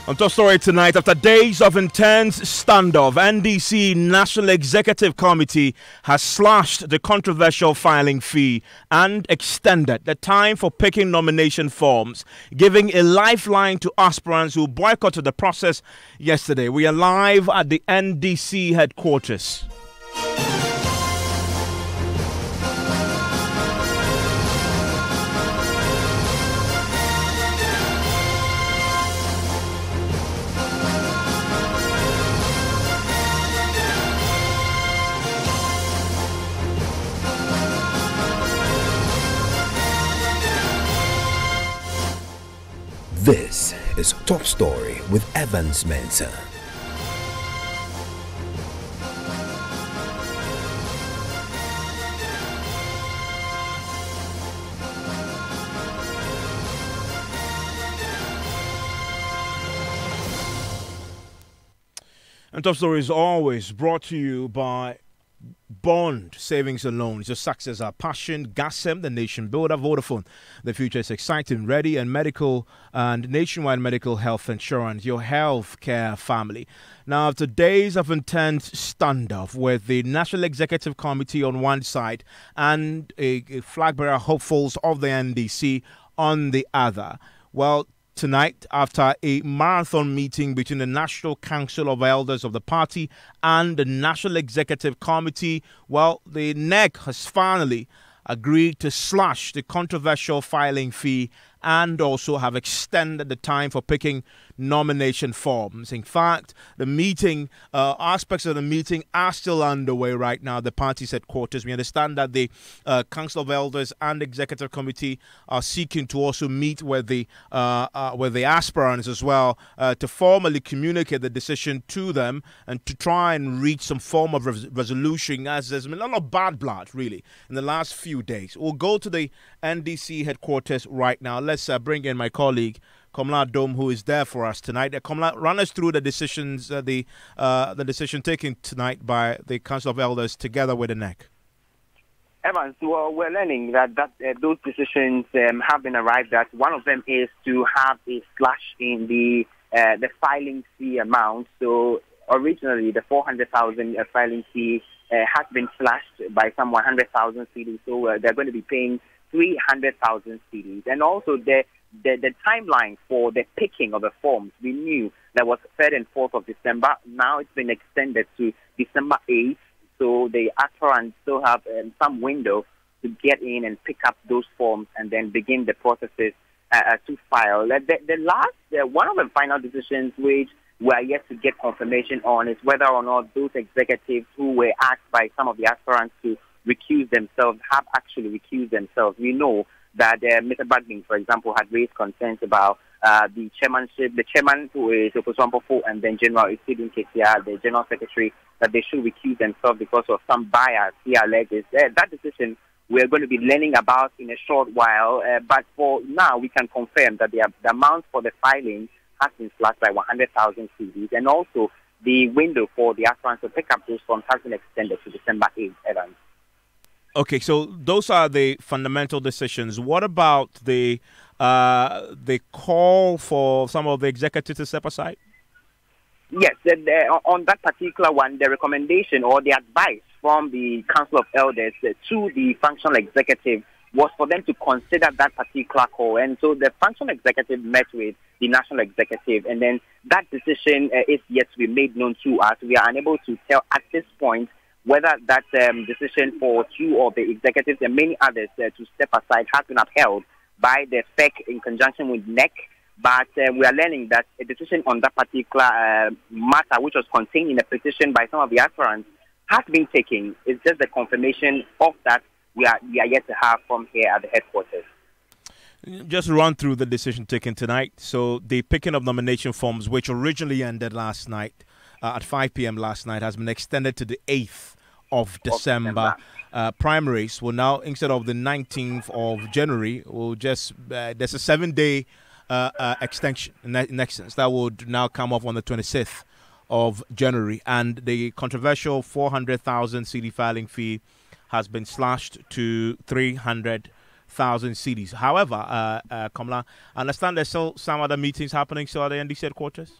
On Top Story tonight, after days of intense standoff, NDC National Executive Committee has slashed the controversial filing fee and extended the time for picking nomination forms, giving a lifeline to aspirants who boycotted the process yesterday. We are live at the NDC headquarters. This is Top Story with Evans Mensah. And Top Story is always brought to you by Bond Savings and Loans. Your success, our passion. GASM, the nation builder. Vodafone, the future is exciting. Ready and medical and nationwide medical health insurance. Your health care family. Now, after days of intense standoff with the National Executive Committee on one side and a flag bearer hopefuls of the NDC on the other, well, tonight, after a marathon meeting between the National Council of Elders of the party and the National Executive Committee, well, the NEC has finally agreed to slash the controversial filing fee and also have extended the time for picking nomination forms. In fact, the meeting, aspects of the meeting are still underway right now, the party's headquarters. We understand that the Council of Elders and Executive Committee are seeking to also meet with the aspirants as well to formally communicate the decision to them and to try and reach some form of resolution, as there's been a lot of bad blood, really, in the last few days. We'll go to the NDC headquarters right now. Let's bring in my colleague, Komla Dome, who is there for us tonight. Komla, run us through the decisions, the decision taken tonight by the Council of Elders together with the NEC. Evans, well, we're learning that those decisions have been arrived at. One of them is to have a slash in the filing fee amount. So originally, the 400,000 filing fee has been slashed by some 100,000 cedis. So they're going to be paying 300,000 cedis. And also the timeline for the picking of the forms, we knew that was 3rd and 4th of December. Now it's been extended to December 8th. So the aspirants still have some window to get in and pick up those forms and then begin the processes to file. The last, one of the final decisions which we are yet to get confirmation on is whether or not those executives who were asked by some of the aspirants to recuse themselves have actually recused themselves. We know that Mr. Bagding, for example, had raised concerns about the chairmanship, the chairman who is Oposwampofo, and then General Isidun Ketia, the General Secretary, that they should recuse themselves because of some bias, he alleges. That decision we're going to be learning about in a short while, but for now we can confirm that the amount for the filing has been slashed by 100,000 cedis, and also the window for the aspirants to pick up those forms has been extended to December 8th, Evans. Okay, so those are the fundamental decisions. What about the call for some of the executives to step aside? Yes, on that particular one, the recommendation or the advice from the Council of Elders to the functional executive was for them to consider that particular call. And so the functional executive met with the national executive, and then that decision is yet to be made known to us. We are unable to tell at this point whether that decision for two of the executives and many others to step aside has been upheld by the FEC in conjunction with NEC. But we are learning that a decision on that particular matter, which was contained in a petition by some of the aspirants, has been taken. It's just the confirmation of that we are yet to have from here at the headquarters. Just run through the decision taken tonight. So the picking of nomination forms, which originally ended last night, at 5 p.m. last night, has been extended to the 8th of December. Primaries will now, instead of the 19th of January, will just there's a 7-day extension in essence that would now come off on the 26th of January, and the controversial 400,000 CD filing fee has been slashed to 300,000 cedis. However, Kamla, I understand there's still some other meetings happening still at the NDC headquarters?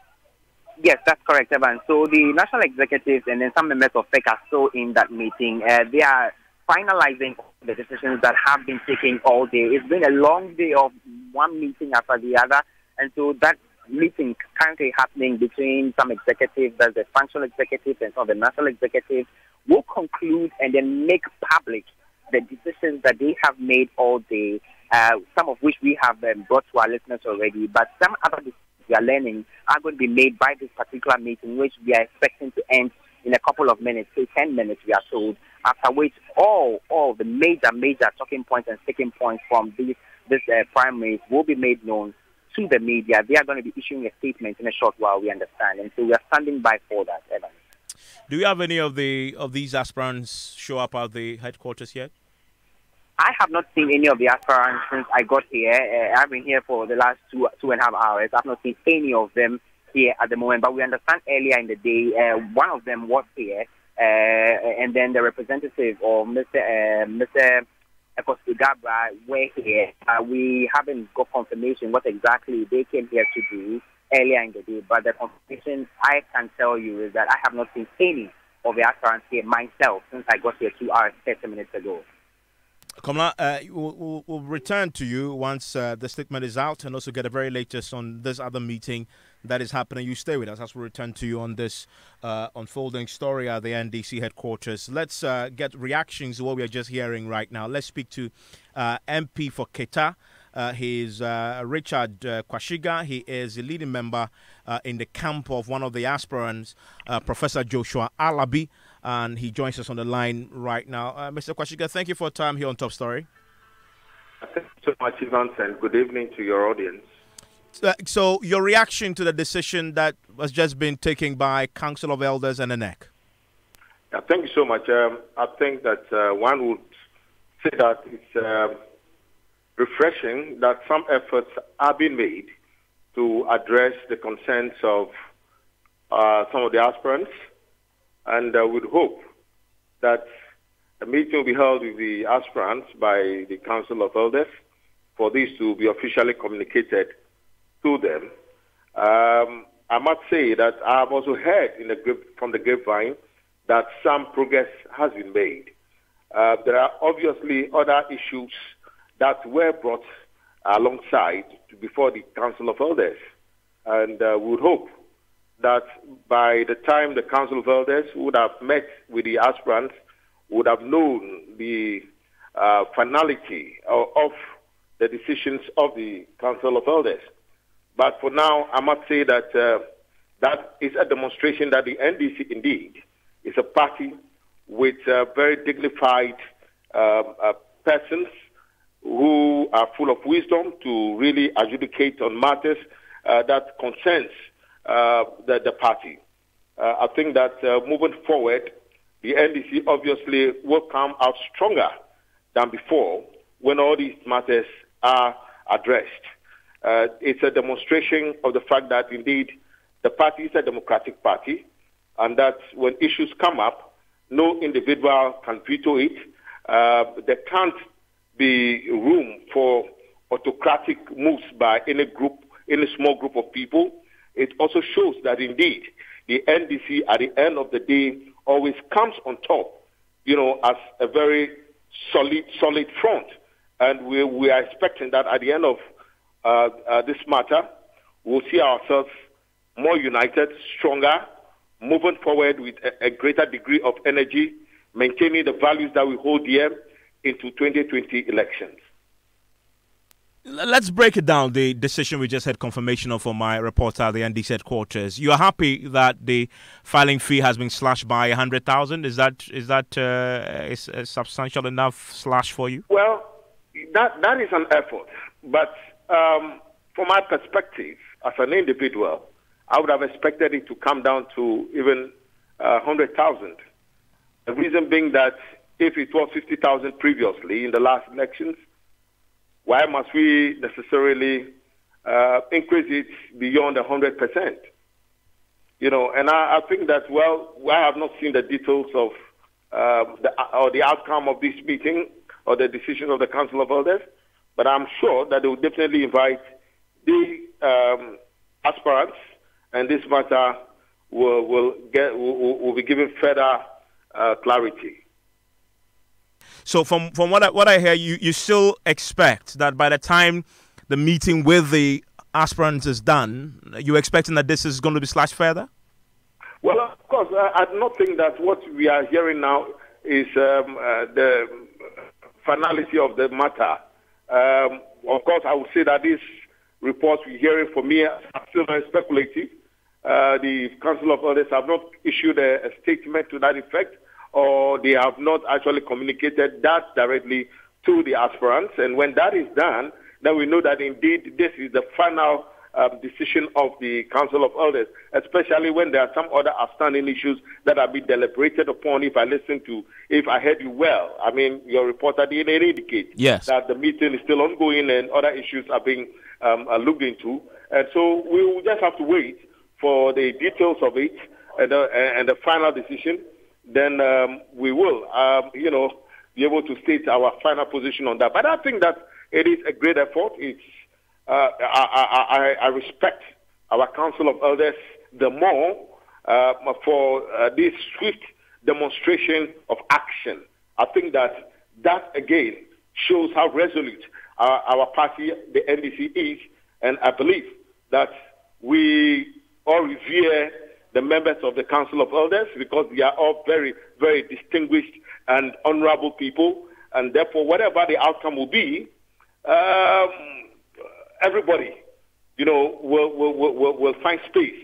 Yes, that's correct, Evan. So the national executives and then some members of FEC are still in that meeting. They are finalizing the decisions that have been taken all day. It's been a long day of one meeting after the other, and so that meeting currently happening between some executives, that's the functional executives and some of the national executives, will conclude and then make public the decisions that they have made all day, some of which we have brought to our listeners already, but some other decisions we are learning are going to be made by this particular meeting, which we are expecting to end in a couple of minutes, say 10 minutes, we are told, after which all the major talking points and sticking points from this primaries will be made known to the media. They are going to be issuing a statement in a short while, we understand, and so we are standing by for that, Evan. Do you have any of these aspirants show up at the headquarters yet? I have not seen any of the aspirants since I got here. I've been here for the last two and a half hours. I've not seen any of them here at the moment, but we understand earlier in the day one of them was here, and then the representative or Mr. Ekosugabra were here. We haven't got confirmation what exactly they came here to do earlier in the day, but the confirmation I can tell you is that I have not seen any of the aspirants here myself since I got here 2 hours, 30 minutes ago. Kamla, we'll return to you once the statement is out and also get the very latest on this other meeting that is happening. You stay with us as we return to you on this unfolding story at the NDC headquarters. Let's get reactions to what we are just hearing right now. Let's speak to MP for Keta. He's Richard Kwashiga. He is a leading member in the camp of one of the aspirants, Professor Joshua Alabi, and he joins us on the line right now. Mr. Kwashiga, thank you for your time here on Top Story. Thank you so much, Evans, and good evening to your audience. So your reaction to the decision that has just been taken by Council of Elders and the NEC? Yeah, thank you so much. I think that one would say that it's refreshing that some efforts are being made to address the concerns of some of the aspirants, and would hope that a meeting will be held with the aspirants by the Council of Elders for this to be officially communicated to them. I must say that I have also heard from the grapevine that some progress has been made. There are obviously other issues that were brought alongside before the Council of Elders. And we would hope that by the time the Council of Elders would have met with the aspirants, would have known the finality of the decisions of the Council of Elders. But for now, I must say that that is a demonstration that the NDC indeed is a party with very dignified persons who are full of wisdom to really adjudicate on matters that concerns the party. I think that moving forward, the NDC obviously will come out stronger than before when all these matters are addressed. It's a demonstration of the fact that indeed the party is a democratic party, and that when issues come up, no individual can veto it. There can't be room for autocratic moves by any small group of people. It also shows that indeed the NDC at the end of the day always comes on top, as a very solid front. And we are expecting that at the end of this matter, we'll see ourselves more united, stronger, moving forward with a greater degree of energy, maintaining the values that we hold dear into 2020 elections. Let's break it down, the decision we just had confirmation of from my reporter at the NDC headquarters. You're happy that the filing fee has been slashed by 100,000? Is that a substantial enough slash for you? Well, that is an effort. But from my perspective, as an individual, I would have expected it to come down to even 100,000. The reason being that if it was 50,000 previously in the last elections, why must we necessarily increase it beyond 100%? And I think that, I have not seen the details of the outcome of this meeting or the decision of the Council of Elders. But I'm sure that they will definitely invite the aspirants, and this matter will be given further clarity. So from what I hear, you still expect that by the time the meeting with the aspirants is done, you're expecting that this is going to be slashed further? Well, of course, I do not think that what we are hearing now is the finality of the matter. Of course, I would say that these reports we're hearing from me are still very speculative. The Council of Elders have not issued a statement to that effect, or they have not actually communicated that directly to the aspirants. And when that is done, then we know that indeed this is the final decision of the Council of Elders, especially when there are some other outstanding issues that have been deliberated upon. If I heard you well, I mean, your reporter did indicate that the meeting is still ongoing and other issues are being looked into. And so we will just have to wait for the details of it and the final decision. Then we will, be able to state our final position on that. But I think that it is a great effort. It's I respect our Council of Elders the more for this swift demonstration of action. I think that again shows how resolute our party, the NDC, is, and I believe that we all revere the members of the Council of Elders because they are all very, very distinguished and honorable people, and therefore whatever the outcome will be, everybody, will find space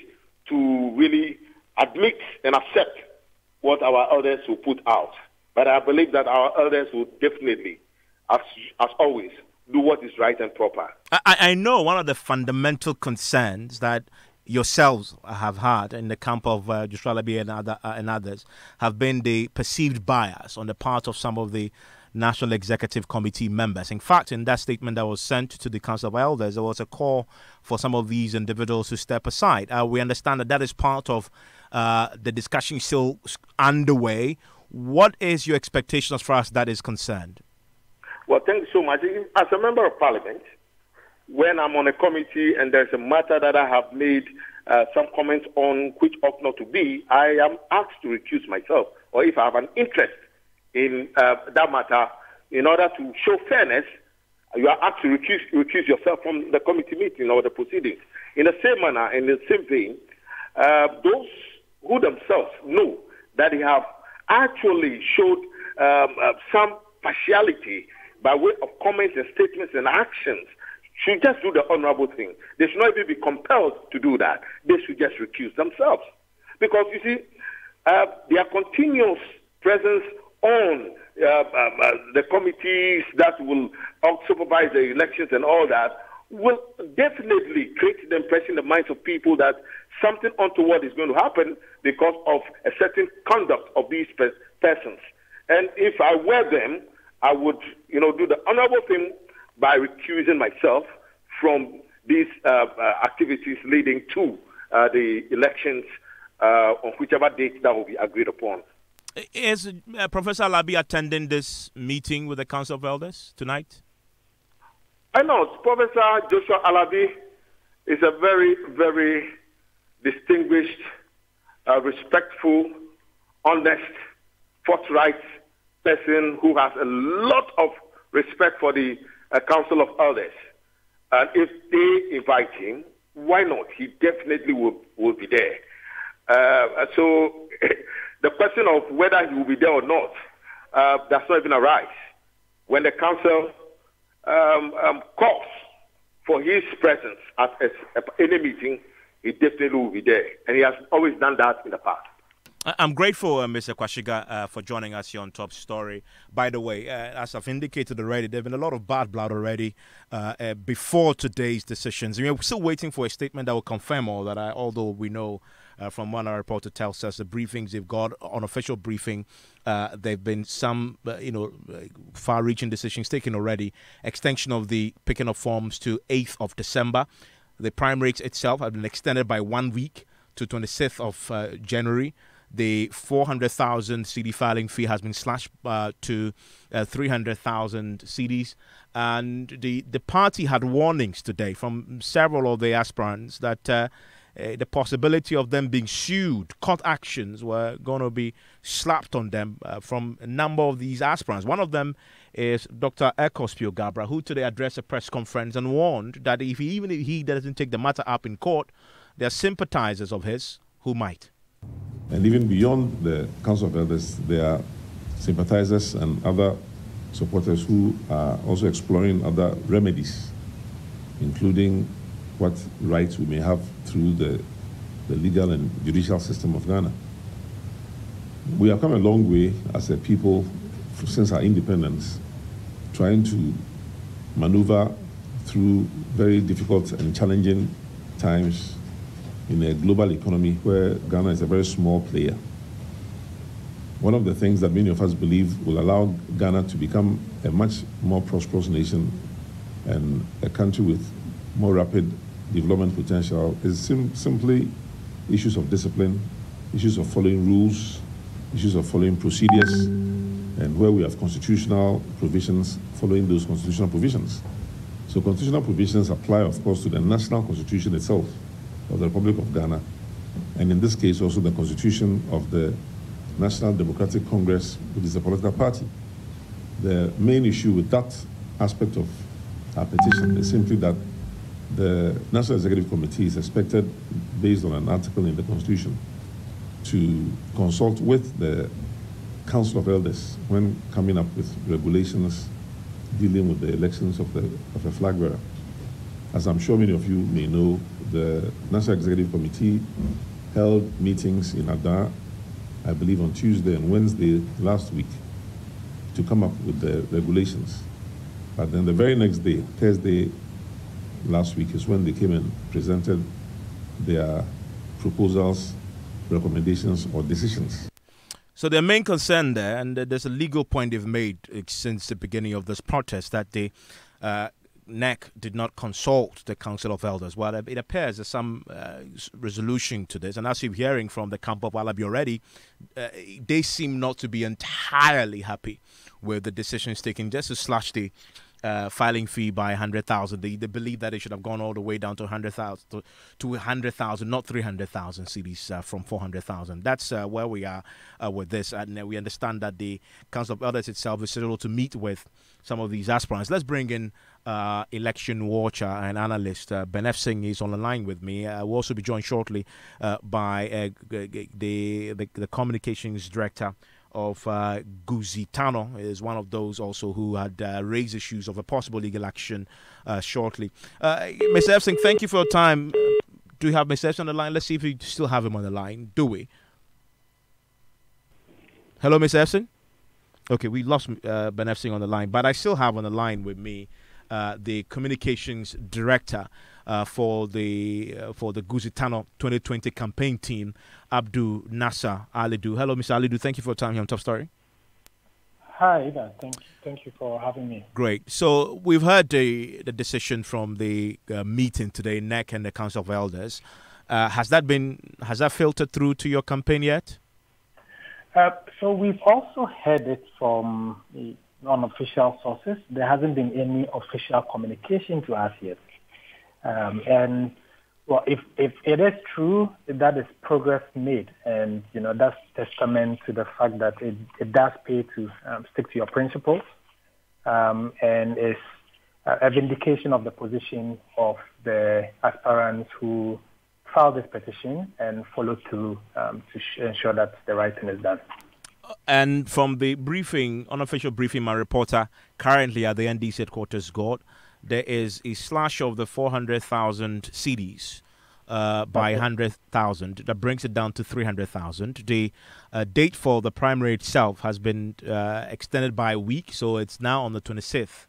to really admit and accept what our elders will put out. But I believe that our elders will definitely, as always, do what is right and proper. I know one of the fundamental concerns that yourselves have had in the camp of Joshua Alabi and others have been the perceived bias on the part of some of the National Executive Committee members. In fact, in that statement that was sent to the Council of Elders, there was a call for some of these individuals to step aside. We understand that is part of the discussion still underway. What is your expectation as far as that is concerned? Well, thank you so much. As a member of Parliament, when I'm on a committee and there's a matter that I have made some comments on which ought not to be, I am asked to recuse myself, or if I have an interest in that matter, in order to show fairness, you are asked to recuse yourself from the committee meeting or the proceedings. In the same manner, in the same vein, those who themselves know that they have actually showed some partiality by way of comments and statements and actions should just do the honorable thing. They should not even be compelled to do that. They should just recuse themselves. Because, you see, their continuous presence on the committees that will supervise the elections and all that will definitely create the impression in the minds of people that something untoward is going to happen because of a certain conduct of these persons. And if I were them, I would, do the honorable thing by recusing myself from these activities leading to the elections on whichever date that will be agreed upon. Is Professor Alabi attending this meeting with the Council of Elders tonight? I know. Professor Joshua Alabi is a very, very distinguished, respectful, honest, forthright person who has a lot of respect for the Council of Elders. And if they invite him, why not? He definitely will be there. So the question of whether he will be there or not does not even arise. When the Council calls for his presence at any meeting, he definitely will be there. And he has always done that in the past. I'm grateful, Mr. Kwashiga, for joining us here on Top Story. By the way, as I've indicated already, there have been a lot of bad blood already before today's decisions. We're still waiting for a statement that will confirm all that, although we know from one our reporter tells us the briefings they've got, unofficial briefing, there have been some, far-reaching decisions taken already. Extension of the picking of forms to 8th of December. The primaries itself have been extended by 1 week to 26th of January. the 400,000 CD filing fee has been slashed to 300,000 CDs. And the party had warnings today from several of the aspirants that the possibility of them being sued, court actions were going to be slapped on them from a number of these aspirants. One of them is Dr. Ekospio Gabra, who today addressed a press conference and warned that even if he doesn't take the matter up in court, there are sympathizers of his who might. And even beyond the Council of Elders, there are sympathizers and other supporters who are also exploring other remedies, including what rights we may have through the legal and judicial system of Ghana. We have come a long way as a people since our independence, trying to maneuver through very difficult and challenging times in a global economy where Ghana is a very small player. One of the things that many of us believe will allow Ghana to become a much more prosperous nation and a country with more rapid development potential is simply issues of discipline, issues of following rules, issues of following procedures, and where we have constitutional provisions, following those constitutional provisions. So constitutional provisions apply, of course, to the national constitution itself of the Republic of Ghana, and in this case also the constitution of the National Democratic Congress, which is a political party. The main issue with that aspect of our petition is simply that the National Executive Committee is expected, based on an article in the Constitution, to consult with the Council of Elders when coming up with regulations dealing with the elections of a flag bearer. As I'm sure many of you may know, the National Executive Committee held meetings in Ada, I believe on Tuesday and Wednesday last week, to come up with the regulations. But then the very next day, Thursday last week, is when they came and presented their proposals, recommendations, or decisions. So their main concern there, and there's a legal point they've made since the beginning of this protest, that the NEC did not consult the Council of Elders. Well, it appears there's some resolution to this, and as you're hearing from the camp of Alabi already, they seem not to be entirely happy with the decisions taken just to slash the filing fee by 100,000. They believe that it should have gone all the way down to 100,000, to 100,000, not 300,000 CDs from 400,000. That's where we are with this, and we understand that the Council of Elders itself is able to meet with some of these aspirants. Let's bring in election watcher and analyst Benef Singh is on the line with me. We'll also be joined shortly by the communications director of Guzitano, is one of those also who had raised issues of a possible legal action shortly. Mr. F. Singh, thank you for your time. Do we have Mr. F. on the line? Let's see if we still have him on the line. Do we? Hello, Mr. F. Okay, we lost Ben F. Singh on the line, but I still have on the line with me the communications director for the Guzitano 2020 campaign team, Abdul Nasser Alidu. Hello, Mr. Alidu. Thank you for your time here on Top Story. Hi, Ida. Thank you for having me. Great. So we've heard the decision from the meeting today, NEC and the Council of Elders. Has that filtered through to your campaign yet? So we've also heard it from unofficial sources. There hasn't been any official communication to us yet. And well, if it is true, that is progress made, and that's testament to the fact that it does pay to stick to your principles, and is a vindication of the position of the aspirants who filed this petition and follow through to ensure that the right thing is done. And from the briefing, unofficial briefing, my reporter currently at the NDC headquarters got, there is a slash of the 400,000 CDs by 100,000. That brings it down to 300,000. The date for the primary itself has been extended by a week, so it's now on the 26th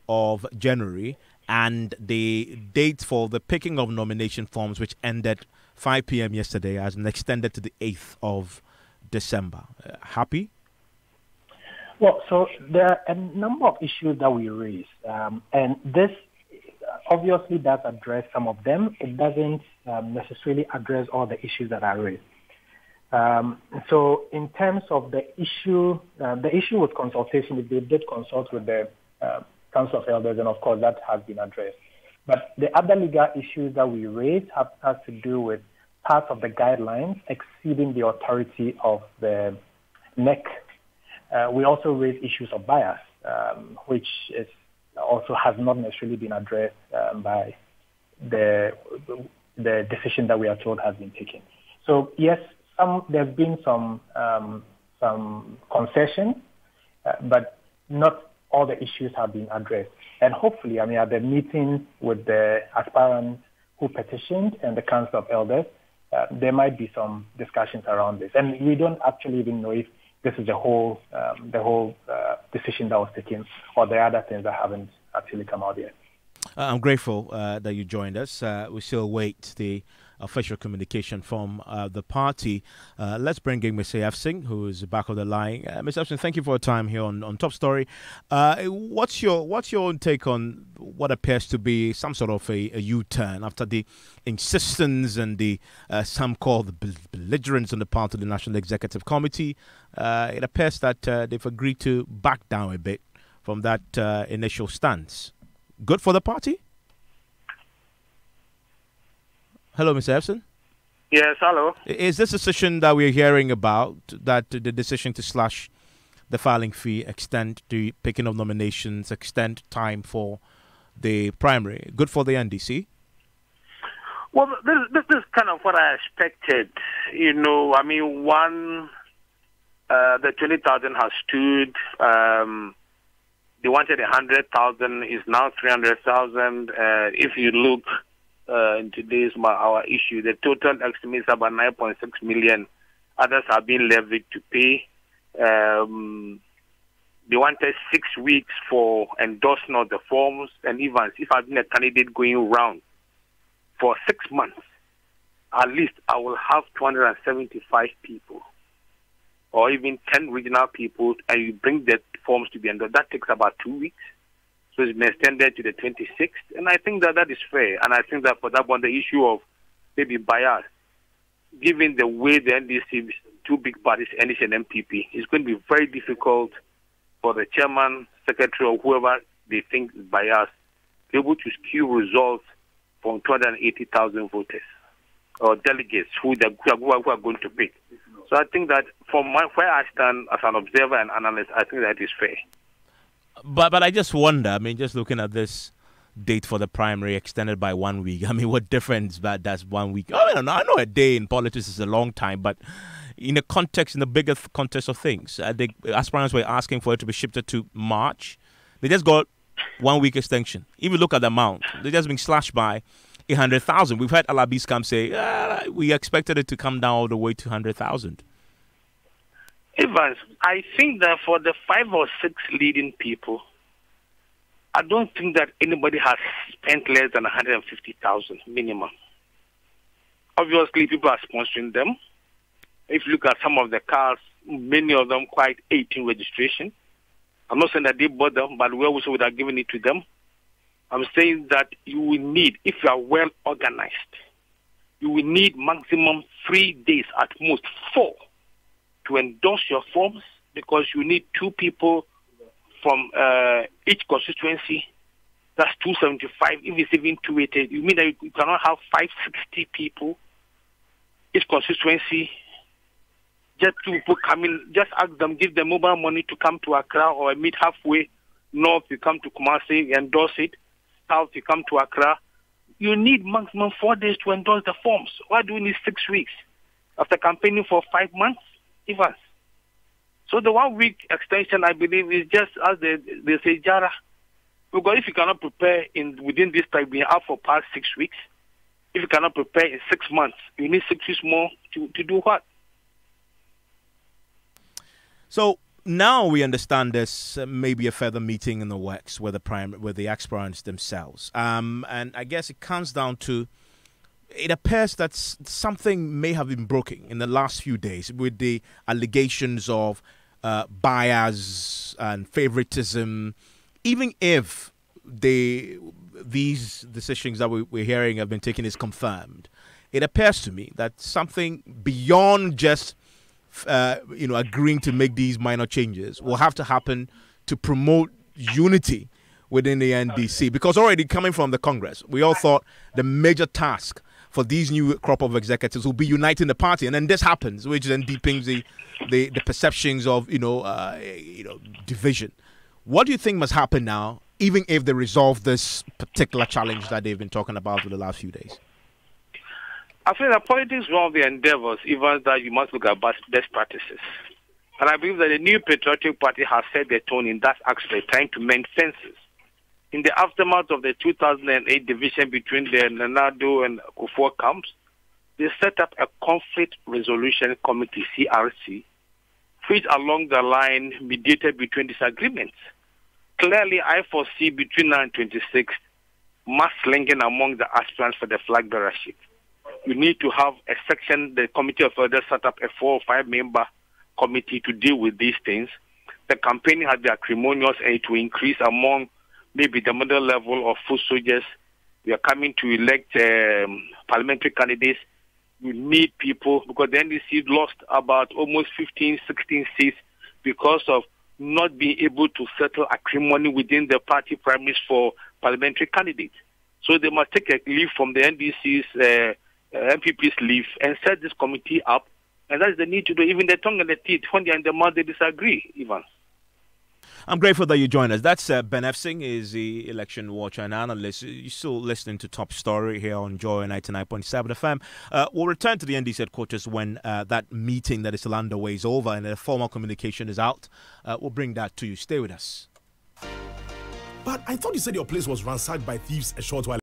of January. And the date for the picking of nomination forms, which ended 5 p.m. yesterday, has been extended to the 8th of December. Happy? Well, so there are a number of issues that we raised, and this obviously does address some of them. It doesn't necessarily address all the issues that are raised. So in terms of the issue with consultation, if they did consult with the Council of Elders, and of course that has been addressed. But the other legal issues that we raised has to do with parts of the guidelines exceeding the authority of the NEC. We also raised issues of bias, which also has not necessarily been addressed by the decision that we are told has been taken. So yes, there's been some concession, but not all the issues have been addressed. And hopefully, at the meeting with the aspirants who petitioned and the Council of Elders, there might be some discussions around this. And we don't actually even know if this is the whole decision that was taken, or there are other things that haven't actually come out yet. I'm grateful that you joined us. We still wait the official communication from the party. Let's bring in Mr. Efsing, who is back on the line. Mr. Efsing, thank you for your time here on Top Story. What's your own take on what appears to be some sort of a U-turn after the insistence and the some call the belligerence on the part of the National Executive Committee? It appears that they've agreed to back down a bit from that initial stance. Good for the party? Hello, Mr. Efson. Yes, hello. Is this decision that we're hearing about, that the decision to slash the filing fee, extend the picking of nominations, extend time for the primary, good for the NDC? Well, this is kind of what I expected. The 20,000 has stood. They wanted 100,000, is now 300,000. If you look in today's our issue, the total estimate is about 9.6 million. Others have been levied to pay. They wanted 6 weeks for endorsement of the forms, and even if I've been a candidate going round for 6 months, at least I will have 275 people, or even 10 regional people, and you bring the forms to be endorsed. That takes about 2 weeks. So it's been extended to the 26th. And I think that is fair. And I think that for that one, the issue of maybe bias, given the way the NDC, two big parties, NDC and MPP, it's going to be very difficult for the chairman, secretary, or whoever they think is biased, to be able to skew results from 280,000 voters or delegates who are going to pick. So I think that from where I stand as an observer and analyst, I think that is fair. But I just wonder, just looking at this date for the primary extended by 1 week, what difference that does 1 week? I know a day in politics is a long time, but in the bigger context of things, the aspirants were asking for it to be shifted to March. They just got 1 week extension. If you look at the amount, they're just being slashed by 100,000. We've heard Alabis come say, we expected it to come down all the way to 100,000. Evans, I think that for the 5 or 6 leading people, I don't think that anybody has spent less than 150,000 minimum. Obviously, people are sponsoring them. If you look at some of the cars, many of them quite 18 registration. I'm not saying that they bought them, but we also would have given it to them. I'm saying that you will need, if you are well organized, you will need maximum 3 days, at most 4, to endorse your forms, because you need 2 people from each constituency. That's 275. If it's even 280, you mean that you cannot have 560 people each constituency. Just 2 people come in, just ask them, give them mobile money to come to Accra, or meet halfway. North, you come to Kumasi, endorse it. South, you come to Accra. You need maximum 4 days to endorse the forms. Why do we need 6 weeks after campaigning for 5 months? Evans. So the 1 week extension, I believe, is just as they say, Jara. Because if you cannot prepare within this time, we have for past 6 weeks. If you cannot prepare in 6 months, you need 6 weeks more to do what? So now we understand there's maybe a further meeting in the works with the aspirants themselves. And I guess it comes down to, it appears that something may have been broken in the last few days with the allegations of bias and favoritism. Even if these decisions that we're hearing have been taken is confirmed, it appears to me that something beyond just agreeing to make these minor changes will have to happen to promote unity within the NDC? Because already coming from the Congress, we all thought the major task for these new crop of executives will be uniting the party, and then this happens, which then deepens the perceptions of division. What do you think must happen now, even if they resolve this particular challenge that they've been talking about for the last few days? I think that politics is one of the endeavors, even that you must look at best practices. And I believe that the new patriotic party has set the tone in that aspect, trying to mend fences. In the aftermath of the 2008 division between the Nanado and Kufuor camps, they set up a conflict resolution committee, CRC, which along the line mediated between disagreements. Clearly, I foresee between now and 26 mass slinging among the aspirants for the flag bearership. You need to have a section, the committee of elders set up a 4 or 5 member committee to deal with these things. The campaigning has been acrimonious and it will increase among maybe the middle level of foot soldiers. We are coming to elect parliamentary candidates. We need people because the NDC lost about almost 15, 16 seats because of not being able to settle acrimony within the party primaries for parliamentary candidates. So they must take a leave from the NDC's MPP's leave and set this committee up. And that's the need to do. Even the tongue and the teeth, when they're in the mouth, they disagree, Ivan. I'm grateful that you joined us. That's Ben F. Singh, is the election watcher and analyst. You're still listening to Top Story here on Joy 99.7 FM. We'll return to the NDC headquarters when that meeting that is still underway is over and the formal communication is out. We'll bring that to you. Stay with us. But I thought you said your place was ransacked by thieves a short while